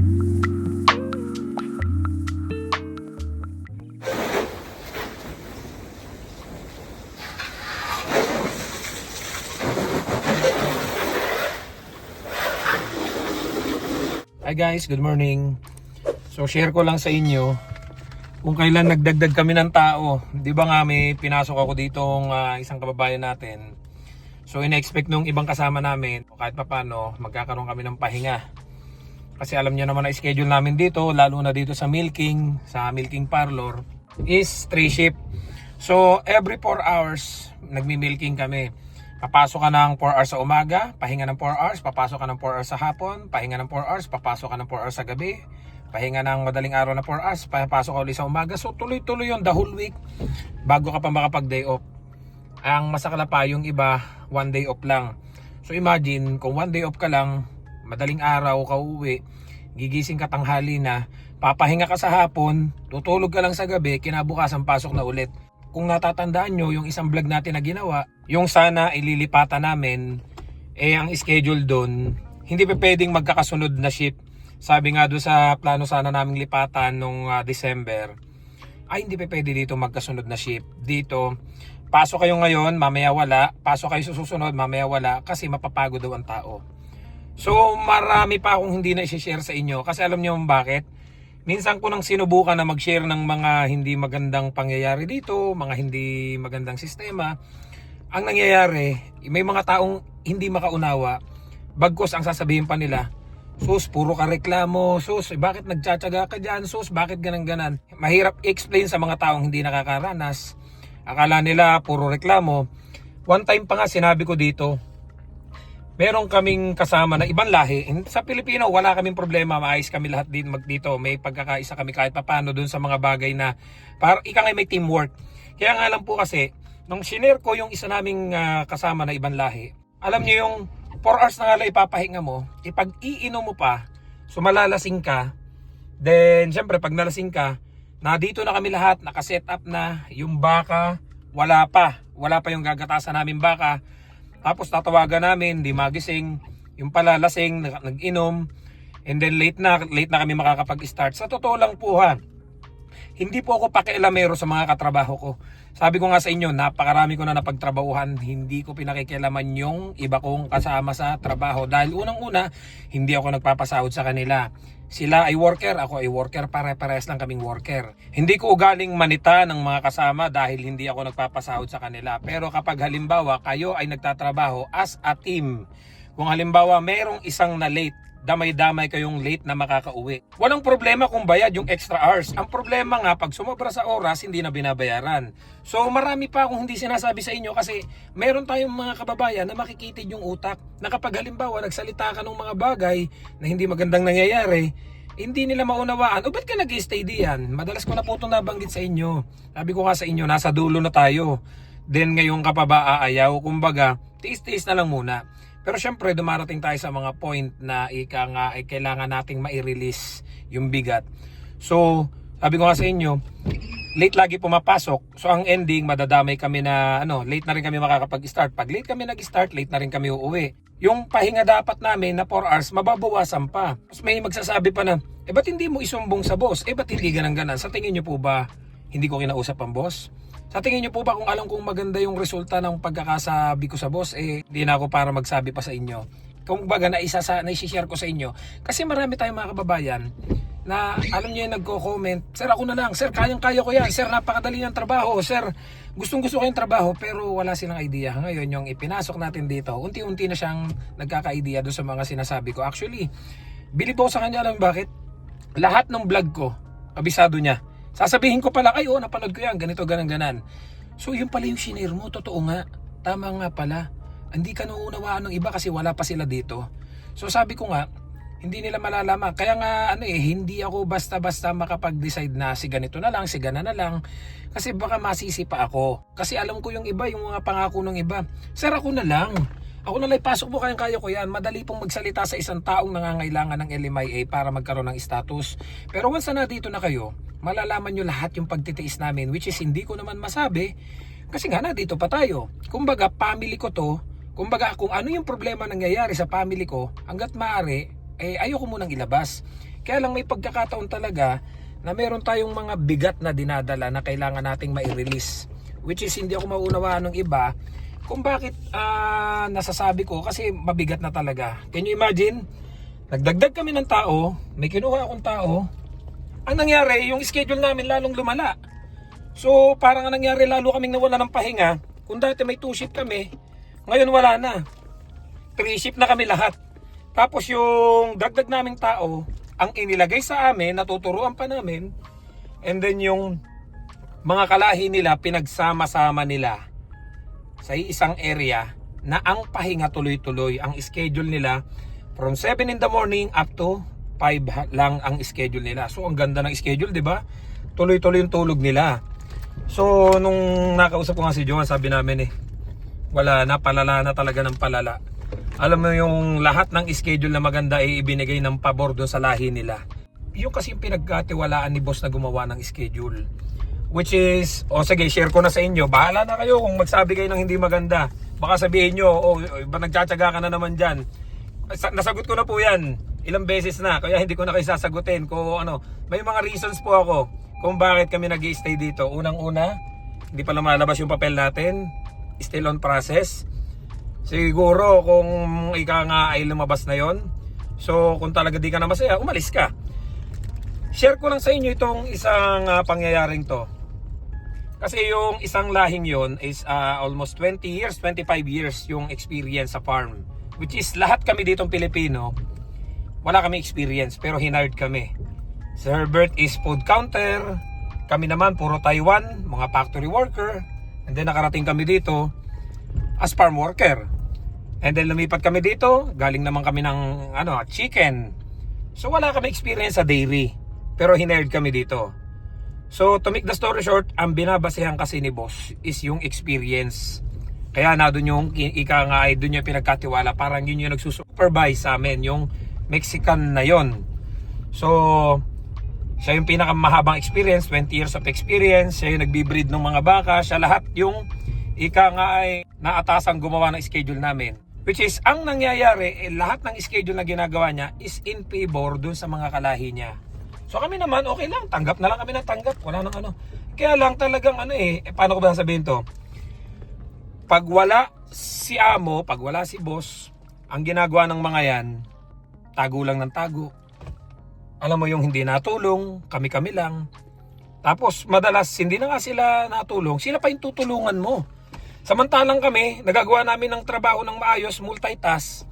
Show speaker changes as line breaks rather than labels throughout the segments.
Hi guys, good morning. So share ko lang sa inyo kung kailan nagdagdag kami ng tao. Di ba nga may pinasok ako ditong isang kababayan natin. So in-expect nung ibang kasama namin kahit papano magkakaroon kami ng pahinga. Kasi alam niyo naman na schedule namin dito, lalo na dito sa milking parlor is 3 shift. So every 4 hours nagmi-milking kami. Papasok ka ng 4 hours sa umaga, pahinga ng 4 hours, papasok ka ng 4 hours sa hapon, pahinga ng 4 hours, papasok ka ng 4 hours sa gabi, pahinga ng madaling araw na 4 hours, papasok ka ulit sa umaga. So tuloy-tuloy yun the whole week bago ka pa makapag-day off. Ang masakala pa yung iba, 1 day off lang. So imagine kung 1 day off ka lang, madaling araw ka uwi, gigising ka tanghali na, papahinga ka sa hapon, tutulog ka lang sa gabi, kinabukasan pasok na ulit. Kung natatandaan nyo yung isang vlog natin na ginawa, yung sana ililipatan namin, ang schedule doon, hindi pa pwedeng magkakasunod na shift. Sabi nga doon sa plano sana naming lipatan nung December, ay hindi pa pwede dito magkasunod na shift. Dito, pasok kayo ngayon, mamaya wala, pasok kayo sa susunod, mamaya wala, kasi mapapagod daw ang tao. So marami pa akong hindi na i-share sa inyo, kasi alam nyo bakit? Minsan ko nang sinubukan na mag-share ng mga hindi magandang pangyayari dito, mga hindi magandang sistema. Ang nangyayari, may mga taong hindi makaunawa. Bagkus ang sasabihin pa nila, sus, puro ka reklamo, sus, bakit nagtsatsaga ka dyan, sus, bakit ganan-ganan. Mahirap i-explain sa mga taong hindi nakakaranas. Akala nila puro reklamo. One time pa nga sinabi ko dito, meron kaming kasama na ibang lahi. Sa Pilipino, wala kaming problema. Maayos kami lahat dito. May pagkakaisa kami kahit papano dun sa mga bagay na para ika nga may teamwork. Kaya nga lang po kasi, nung shinare ko yung isa naming kasama na ibang lahi, alam niyo yung 4 hours na nga lang ipapahinga mo, ipag-iinom mo pa, sumalalasing ka, then syempre pag nalasing ka, na dito na kami lahat, nakaset up na, yung baka, wala pa yung gagatasan namin baka. Tapos tatawagan namin, di magising, yung pala lasing, nag-inom, and then late na kami makakapag-start. Sa totoo lang po ha, hindi po ako pakialamero sa mga katrabaho ko. Sabi ko nga sa inyo, napakarami ko na napagtrabahuhan, hindi ko pinakikialaman yung iba kong kasama sa trabaho. Dahil unang-una, hindi ako nagpapasahod sa kanila. Sila ay worker, ako ay worker, pare-parehas lang kaming worker. Hindi ko ugaling manita ng mga kasama dahil hindi ako nagpapasahod sa kanila. Pero kapag halimbawa kayo ay nagtatrabaho as a team, kung halimbawa merong isang na late, damay-damay kayong late na makakauwi, walang problema kung bayad yung extra hours. Ang problema nga pag sumobra sa oras, hindi na binabayaran. So marami pa akong hindi sinasabi sa inyo kasi meron tayong mga kababayan na makikitid yung utak na kapag halimbawa nagsalita ka ng mga bagay na hindi magandang nangyayari, hindi nila maunawaan. O ba't ka nag-stay diyan? Madalas ko na po itong nabanggit sa inyo. Sabi ko nga sa inyo, nasa dulo na tayo. Then ngayon ka pa ba aayaw? Kumbaga, tiis-tiis na lang muna. Pero syempre dumarating tayo sa mga point na kailangan nating mai-release yung bigat. So sabi ko nga sa inyo, late lagi pumapasok. So ang ending, madadamay kami na late na rin kami makakapag-start. Pag late kami nag-start, late na rin kami uuwi. Yung pahinga dapat namin na 4 hours, mababawasan pa. Tapos may magsasabi pa na, ba't hindi mo isumbong sa boss? Ba't hindi ganang-ganan? Sa tingin nyo po ba hindi ko kinausap ang boss? Sa tingin nyo po ba kung alam kong maganda yung resulta ng pagkakasabi ko sa boss, hindi na ako para magsabi pa sa inyo. Kung baga na-share ko sa inyo. Kasi marami tayong mga kababayan na alam nyo yung nagko-comment, sir ako na lang, sir kayang-kaya ko yan, sir napakadali ng trabaho, sir gustong-gusto ko yung trabaho, pero wala silang idea. Ngayon yung ipinasok natin dito, unti-unti na siyang nagkaka-idea doon sa mga sinasabi ko. Actually, bilib ako sa kanya, alam bakit? Lahat ng vlog ko, kabisado niya. Sasabihin ko pala, ay napanood ko yan, ganito, ganan. So yun pala yung shinare mo, totoo nga, tama nga pala. Hindi ka nauunawaan ng iba kasi wala pa sila dito. So sabi ko nga, hindi nila malalaman. Kaya nga hindi ako basta-basta makapag-decide na si ganito na lang, si gana na lang. Kasi baka masisi pa ako. Kasi alam ko yung iba, yung mga pangako ng iba. Sir ako na lang. Ako na lang pasok mo, kaya ko yan. Madali pong magsalita sa isang taong nangangailangan ng LMIA para magkaroon ng status. Pero once na dito na kayo, malalaman nyo lahat yung pagtitiis namin, which is hindi ko naman masabi kasi nga dito pa tayo. Kumbaga family ko to, kumbaga kung ano yung problema nangyayari sa family ko, hanggat maaari ayoko munang ilabas. Kaya lang may pagkakataon talaga na meron tayong mga bigat na dinadala na kailangan nating mai-release. Which is hindi ako mauunawaan ng iba kung bakit nasasabi ko, kasi mabigat na talaga. Can you imagine? Nagdagdag kami ng tao, may kinuha akong tao. Ang nangyari, yung schedule namin lalong lumala. So parang ang nangyari, lalo kaming nawala ng pahinga. Kung dati may 2 shift kami, ngayon wala na. 3 shift na kami lahat. Tapos yung dagdag naming tao, ang inilagay sa amin, natuturuan pa namin. And then yung mga kalahi nila, pinagsama-sama nila sa isang area na ang pahinga tuloy-tuloy. Ang schedule nila from 7 in the morning up to 5 lang ang schedule nila. So ang ganda ng schedule, di ba? Tuloy-tuloy yung tulog nila. So nung nakausap ko nga si Johan, sabi namin wala na, palala na talaga ng palala. Alam mo yung lahat ng schedule na maganda ay ibinigay ng pabor doon sa lahi nila. Yung kasi yung pinagkatiwalaan ni boss na gumawa ng schedule. Which is, sige, share ko na sa inyo. Bahala na kayo kung magsabi kayo ng hindi maganda. Baka sabihin nyo, ba nagtsatsaga ka na naman dyan. Nasagot ko na po yan. Ilang beses na. Kaya hindi ko na kayo sasagutin. May mga reasons po ako kung bakit kami nag-i-stay dito. Unang-una, hindi pa lumalabas yung papel natin. Still on process. Siguro kung ika nga ay lumabas na yon. So kung talaga di ka na masaya, umalis ka. Share ko lang sa inyo itong isang pangyayaring to. Kasi yung isang lahing yon is almost 20 years, 25 years yung experience sa farm. Which is lahat kami ditong Pilipino, wala kami experience pero hinard kami. Si Herbert is food counter, kami naman puro Taiwan, mga factory worker. And then nakarating kami dito as farm worker. And then lumipat kami dito, galing naman kami ng chicken. So wala kami experience sa dairy, pero hinerd kami dito. So to make the story short, ang binabasehan kasi ni boss is yung experience. Kaya na doon yung ika nga ay doon yung pinagkatiwala, parang yun yung nagsusupervise sa amin, yung Mexican na yon. So siya yung pinakamahabang experience, 20 years of experience. Siya yung nagbi-breed ng mga baka, siya lahat yung ika nga ay naatasang gumawa ng schedule namin. Which is, ang nangyayari, lahat ng schedule na ginagawa niya is in favor dun sa mga kalahi niya. So kami naman, okay lang, tanggap na lang kami ng tanggap. Wala nang Kaya lang talagang paano ko ba sabihin to? Pag wala si amo, pag wala si boss, ang ginagawa ng mga yan, tago lang ng tago. Alam mo yung hindi natulong, kami-kami lang. Tapos madalas, hindi na nga sila natulong, sila pa yung tutulungan mo. Samantalang kami, nagagawa namin ng trabaho ng maayos, multitask.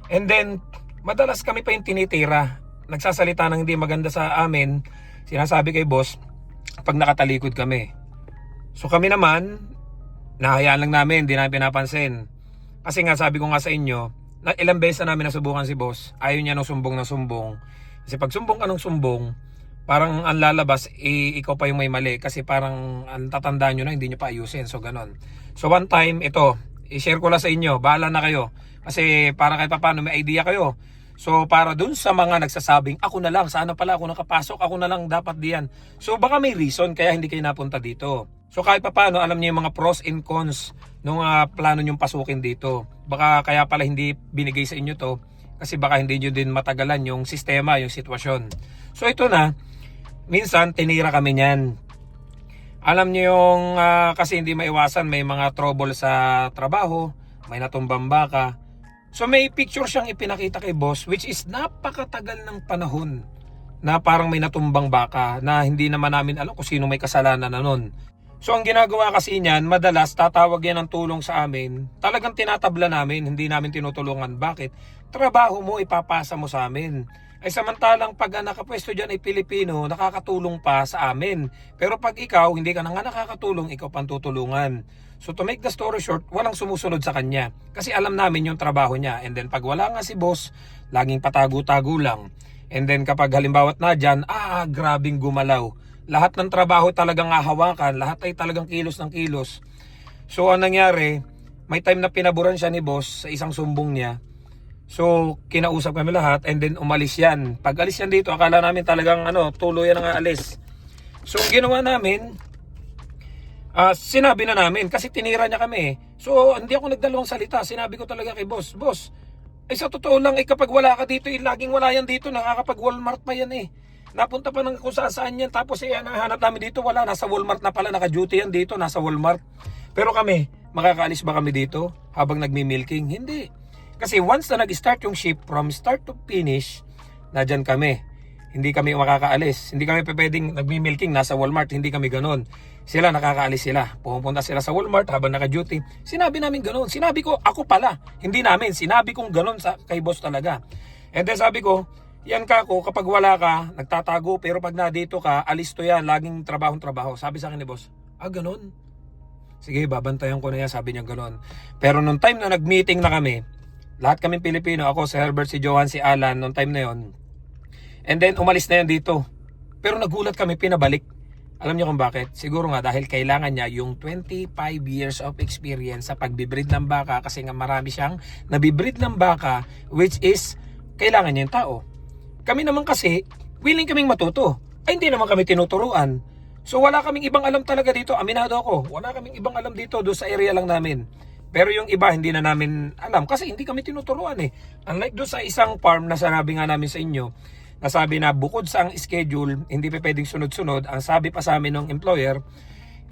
And then, madalas kami pa yung tinitira. Nagsasalita ng hindi maganda sa amin. Sinasabi kay boss, pag nakatalikod kami. So kami naman, nahayaan lang namin, hindi namin pinapansin. Kasi nga, sabi ko nga sa inyo, na ilang beses na namin nasubukan si boss, ayaw niya ng sumbong na sumbong. Kasi pag sumbong ka ng sumbong, parang ang lalabas, ikaw pa yung may mali. Kasi parang ang tatandaan nyo na, hindi nyo pa ayusin. So ganon. So one time, ito, i-share ko lang sa inyo. Bahala na kayo. Kasi para kahit paano may idea kayo. So para dun sa mga nagsasabing, ako na lang, sana pala ako nakapasok, ako na lang dapat diyan. So baka may reason kaya hindi kayo napunta dito. So kahit paano, alam niyo yung mga pros and cons nung plano nyong pasukin dito. Baka kaya pala hindi binigay sa inyo to. Kasi baka hindi nyo din matagalan yung sistema, yung sitwasyon. So ito na, minsan tinira kami niyan. Alam niyo yung kasi hindi maiwasan, may mga trouble sa trabaho, may natumbang baka. So may picture siyang ipinakita kay boss which is napakatagal ng panahon na parang may natumbang baka na hindi naman namin alam kung sino may kasalanan na nun. So ang ginagawa kasi niyan, madalas tatawag yan ng tulong sa amin. Talagang tinatabla namin, hindi namin tinutulungan. Bakit? Trabaho mo, ipapasa mo sa amin. Ay samantalang pag nakapwesto dyan ay Pilipino, nakakatulong pa sa amin. Pero pag ikaw, hindi ka na nga nakakatulong, ikaw pang tutulungan. So to make the story short, walang sumusunod sa kanya. Kasi alam namin yung trabaho niya. And then pag wala nga si boss, laging patago-tago lang. And then kapag halimbawa't na dyan, grabing gumalaw. Lahat ng trabaho talagang hahawakan, lahat ay talagang kilos ng kilos. So ang nangyari, may time na pinaburan siya ni boss sa isang sumbong niya. So kinausap kami lahat and then umalis yan. Pag alis yan dito, akala namin talagang tuluyan na nga alis. So ang ginawa namin, sinabi na namin kasi tinira niya kami. So hindi ako nagdalawang salita, sinabi ko talaga kay boss, Ay sa totoo lang, kapag wala ka dito, laging wala yan dito, nakakapag Walmart pa yan eh. Napunta pa ng kung saan yan, tapos nahanap namin dito, wala, nasa Walmart na pala, naka-duty yan dito, nasa Walmart. Pero kami, makakaalis ba kami dito habang nagmi-milking? Hindi. Kasi once na nag-start yung ship, from start to finish, na dyan kami. Hindi kami makakaalis. Hindi kami pwedeng nagmi-milking nasa Walmart. Hindi kami ganun. Sila nakakaalis sila. Pupunta sila sa Walmart habang naka-duty. Sinabi namin ganun. Sinabi ko, ako pala. Hindi namin. Sinabi kong ganun kay boss talaga. And then sabi ko, yan ka ko, kapag wala ka, nagtatago. Pero pag nandito ka, alis to yan. Laging trabahong-trabaho. Sabi sa akin ni boss, ganun. Sige, babantayan ko na yan. Sabi niya ganun. Pero nung time na nag-meeting na kami, lahat kaming Pilipino, ako, si Herbert, si Johan, si Alan, nung time na yon. And then umalis na yan dito. Pero nagulat kami, pinabalik. Alam niyo kung bakit? Siguro nga dahil kailangan niya yung 25 years of experience sa pagbibreed ng baka, kasi nga marami siyang nabibreed ng baka, which is kailangan niya yung tao. Kami naman kasi, willing kaming matuto. Ay hindi naman kami tinuturuan. So wala kaming ibang alam talaga dito. Aminado ako. Wala kaming ibang alam dito. Doon sa area lang namin. Pero yung iba hindi na namin alam kasi hindi kami tinuturuan eh. Unlike doon sa isang farm na sanabi nga namin sa inyo, nasabi na bukod sa ang schedule, hindi pa pwedeng sunod-sunod. Ang sabi pa sa amin ng employer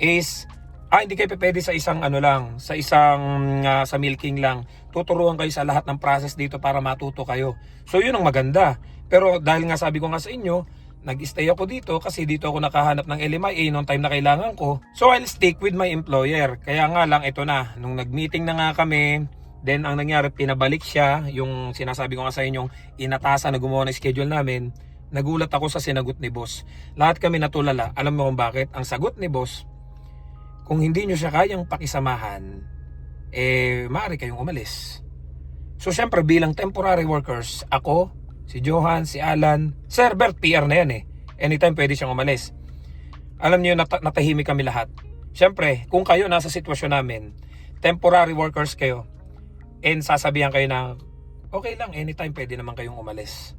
is, hindi kayo pwede sa isang lang, sa isang sa milking lang. Tuturuan kayo sa lahat ng process dito para matuto kayo. So yun ang maganda. Pero dahil nga sabi ko nga sa inyo, nag-stay ako dito kasi dito ako nakahanap ng LMIA noong time na kailangan ko. So I'll stick with my employer. Kaya nga lang ito na, nung nag-meeting na nga kami, then ang nangyari, pinabalik siya, yung sinasabi ko nga sa inyong inatasan na gumawa ng schedule namin. Nagulat ako sa sinagot ni boss. Lahat kami natulala. Alam mo kung bakit? Ang sagot ni boss, kung hindi nyo siya kayang pakisamahan, maaari kayong umalis. So syempre bilang temporary workers, ako, si Johan, si Alan, Sir Bert, PR na yan eh. Anytime pwede siyang umalis. Alam niyo, natahimik kami lahat. Syempre, kung kayo nasa sitwasyon namin, temporary workers kayo, and sasabihan kayo na, okay lang, anytime pwede naman kayong umalis.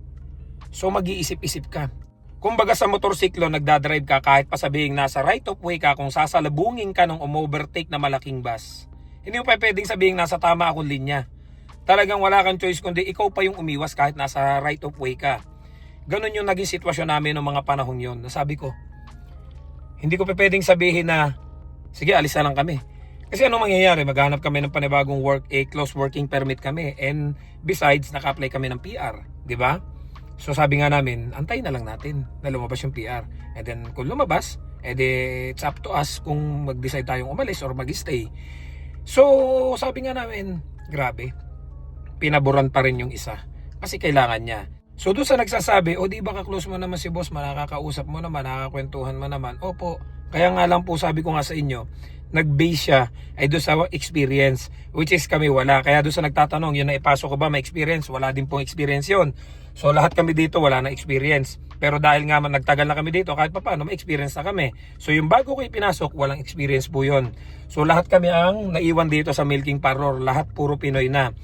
So mag-iisip-isip ka. Kumbaga sa motorsiklo, nagdadrive ka kahit pa sabihin nasa right of way ka, kung sasalubungin ka ng umovertake na malaking bus. Hindi mo pa pwedeng sabihin nasa tama akong linya. Talagang wala kang choice kundi ikaw pa yung umiwas kahit nasa right of way ka. Ganun yung naging sitwasyon namin ng mga panahon yun. Nasabi ko, hindi ko pa pwedeng sabihin na, sige alis na lang kami. Kasi ano mangyayari? Maghanap kami ng panibagong work, close working permit kami. And besides, naka-apply kami ng PR. Diba? So sabi nga namin, antay na lang natin na lumabas yung PR. And then kung lumabas, it's up to us kung mag-decide tayong umalis or mag-stay. So sabi nga namin, grabe, pinaboran pa rin yung isa. Kasi kailangan niya. So doon sa nagsasabi, di ba ka-close mo naman si boss, nakakausap mo naman, nakakakwentuhan mo naman. Opo, kaya nga lang po sabi ko nga sa inyo, nag-base siya ay doon sa experience, which is kami wala. Kaya doon sa nagtatanong, yun na ipasok ko ba may experience? Wala din pong experience yun. So lahat kami dito wala na experience. Pero dahil nga nagtagal na kami dito, kahit pa paano may experience na kami. So yung bago ko ipinasok, walang experience po yun. So lahat kami ang naiwan dito sa milking parlor, lahat puro Pinoy na.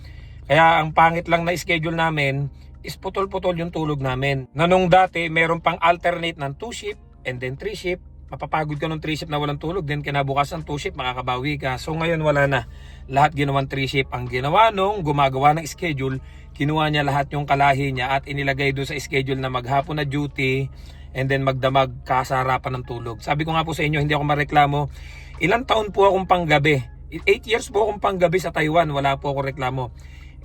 Kaya ang pangit lang na schedule namin is putol-putol yung tulog namin. Na nung dati, meron pang alternate ng 2 shift and then 3 shift. Mapapagod ka ng 3 shift na walang tulog, then kinabukasan 2 shift, makakabawi ka. So ngayon wala na. Lahat ginawang 3 shift. Ang ginawa nung gumagawa ng schedule, kinuha niya lahat yung kalahi niya at inilagay doon sa schedule na maghapon na duty and then magdamag kasarapan ng tulog. Sabi ko nga po sa inyo, hindi ako mareklamo. Ilang taon po akong panggabi. 8 years po akong panggabi sa Taiwan, wala po ako reklamo.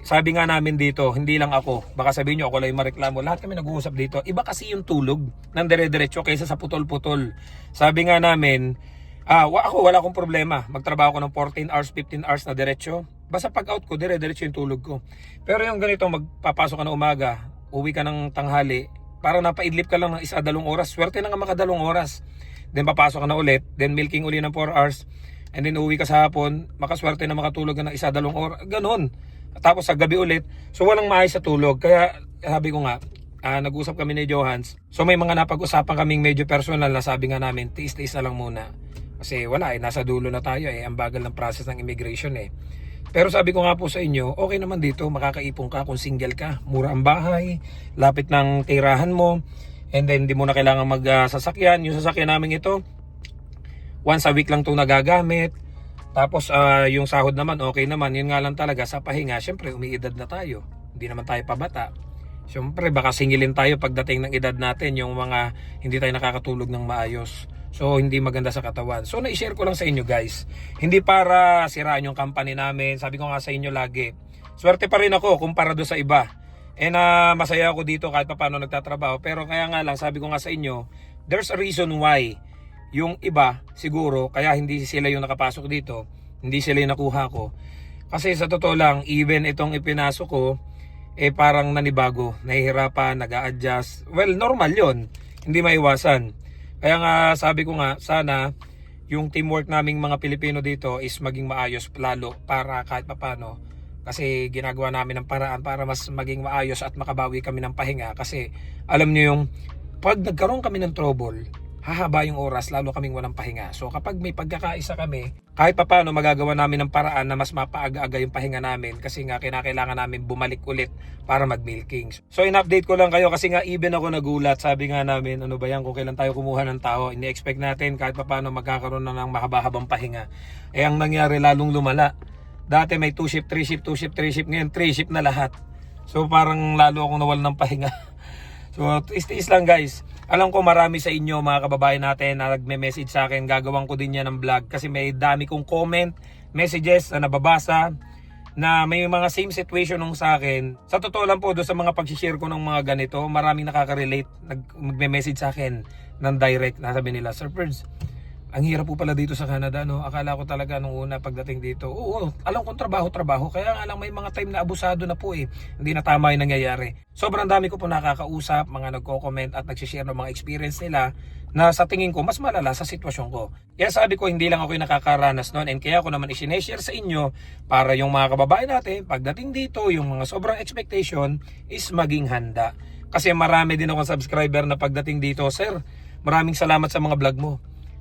Sabi nga namin dito, hindi lang ako, baka sabihin nyo ako lang yung mareklamo, lahat kami nag-uusap dito. Iba kasi yung tulog ng dire-diretso kaysa sa putol-putol. Sabi nga namin, ako wala akong problema, magtrabaho ko ng 14 hours, 15 hours na diretso. Basta pag out ko, dire-diretso yung tulog ko. Pero yung ganito, magpapasok ka ng umaga, uwi ka ng tanghali, parang napaidlip ka lang ng 1-2 oras, swerte na nga maka 2 oras. Then papasok ka na ulit, then milking uli ng 4 hours, and then uwi ka sa hapon, makaswerte na makatulog ka ng 1-2 oras, ganun. Tapos sa gabi ulit, so walang maayos sa tulog. Kaya sabi ko nga, nag-usap kami ni Johans. So may mga napag-usapan kaming medyo personal na sabi nga namin, tiis-tiis na lang muna. Kasi wala nasa dulo na tayo ang bagal ng process ng immigration Pero sabi ko nga po sa inyo, okay naman dito, makakaipon ka kung single ka. Mura ang bahay, lapit ng tirahan mo, and then di mo na kailangan magsasakyan. Yung sasakyan namin ito, once a week lang itong nagagamit. Tapos yung sahod naman okay naman. Yun nga lang talaga sa pahinga, syempre umiidad na tayo, hindi naman tayo pabata. Siyempre baka singilin tayo pagdating ng edad natin, yung mga hindi tayo nakakatulog ng maayos. So hindi maganda sa katawan. So na-share ko lang sa inyo guys. Hindi para siraan yung company namin. Sabi ko nga sa inyo lagi, swerte pa rin ako kumpara do sa iba. Masaya ako dito kahit paano nagtatrabaho. Pero kaya nga lang, sabi ko nga sa inyo, there's a reason why yung iba siguro kaya hindi sila yung nakapasok dito, hindi sila yung nakuha ko. Kasi sa totoo lang, even itong ipinasok ko, parang nanibago, nahihirapan, nag-a-adjust. Well, normal yon, hindi maiwasan. Kaya nga sabi ko nga, sana yung teamwork naming mga Pilipino dito is maging maayos lalo para kahit papano. Kasi ginagawa namin ng paraan para mas maging maayos at makabawi kami ng pahinga. Kasi alam nyo yung pag nagkaroon kami ng trouble, hahaba yung oras, lalo kaming walang pahinga. So kapag may pagkakaisa kami, kahit papaano magagawa namin ng paraan na mas mapaaga-aga yung pahinga namin kasi nga kinakailangan namin bumalik ulit para mag-milking. So in-update ko lang kayo kasi nga even ako nagulat. Sabi nga namin, ano ba yan, kung kailan tayo kumuha ng tao, ini-expect natin kahit papaano magkakaroon na ng mahaba-habang pahinga. Ang nangyari lalong lumala. Dati may 2 shift, 3 shift, 2 shift, 3 shift, ngayon 3 shift na lahat. So parang lalo akong nawal ng pahinga. So tiis-tiis lang guys. Alam ko marami sa inyo mga kababayan natin na nagme-message sa akin. Gagawin ko din yan ng vlog kasi may dami kong comment, messages na nababasa na may mga same situation nung sa akin. Sa totoo lang po, doon sa mga pag-share ko ng mga ganito, maraming nakaka-relate, nagme-message sa akin ng direct. Nasabi nila, Sir Ferds, ang hirap po pala dito sa Canada, no? Akala ko talaga nung una pagdating dito, oo, alam kong trabaho, kaya nga lang may mga time na abusado na po hindi na tama yung nangyayari. Sobrang dami ko po nakakausap, mga nagko-comment at nagsishare ng mga experience nila na sa tingin ko mas malala sa sitwasyon ko. Kaya sabi ko hindi lang ako yung nakakaranas noon, and kaya ako naman i-share sa inyo para yung mga kababayan natin pagdating dito, yung mga sobrang expectation is maging handa. Kasi marami din akong subscriber na pagdating dito, Sir, maraming salamat sa mga vlog mo.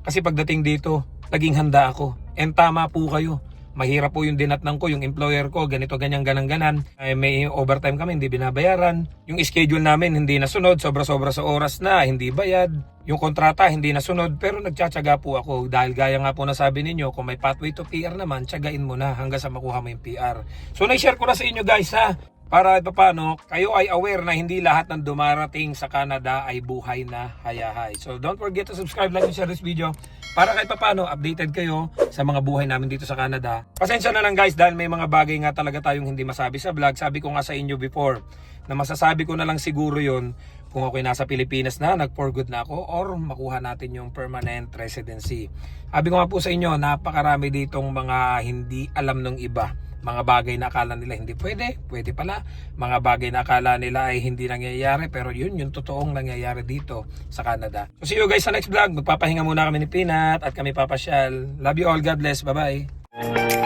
Kasi pagdating dito, naging handa ako. And tama po kayo. Mahirap po yung dinatnang ko, yung employer ko, ganito, ganyan, ganan. May overtime kami, hindi binabayaran. Yung schedule namin, hindi nasunod. Sobra-sobra sa oras na, hindi bayad. Yung kontrata, hindi nasunod. Pero nagtsatsaga po ako. Dahil gaya nga po na sabi ninyo, kung may pathway to PR naman, tsagain mo na hanggang sa makuha mo yung PR. So, na-share ko na sa inyo guys ha. Para paano, kayo ay aware na hindi lahat ng dumarating sa Canada ay buhay na hayahay. So don't forget to subscribe, like, and share this video para kahit paano updated kayo sa mga buhay namin dito sa Canada. Pasensya na lang guys dahil may mga bagay nga talaga tayong hindi masabi sa vlog. Sabi ko nga sa inyo before na masasabi ko na lang siguro yon kung ako'y nasa Pilipinas na, nag-for good na ako, or makuha natin yung permanent residency. Sabi ko nga po sa inyo, napakarami ditong mga hindi alam ng iba. Mga bagay na akala nila hindi pwede, pwede pala. Mga bagay na akala nila ay hindi nangyayari, pero yun yung totoong nangyayari dito sa Canada. So see you guys sa next vlog. Magpapahinga muna kami ni Peanut at kami papasyal. Love you all. God bless. Bye-bye.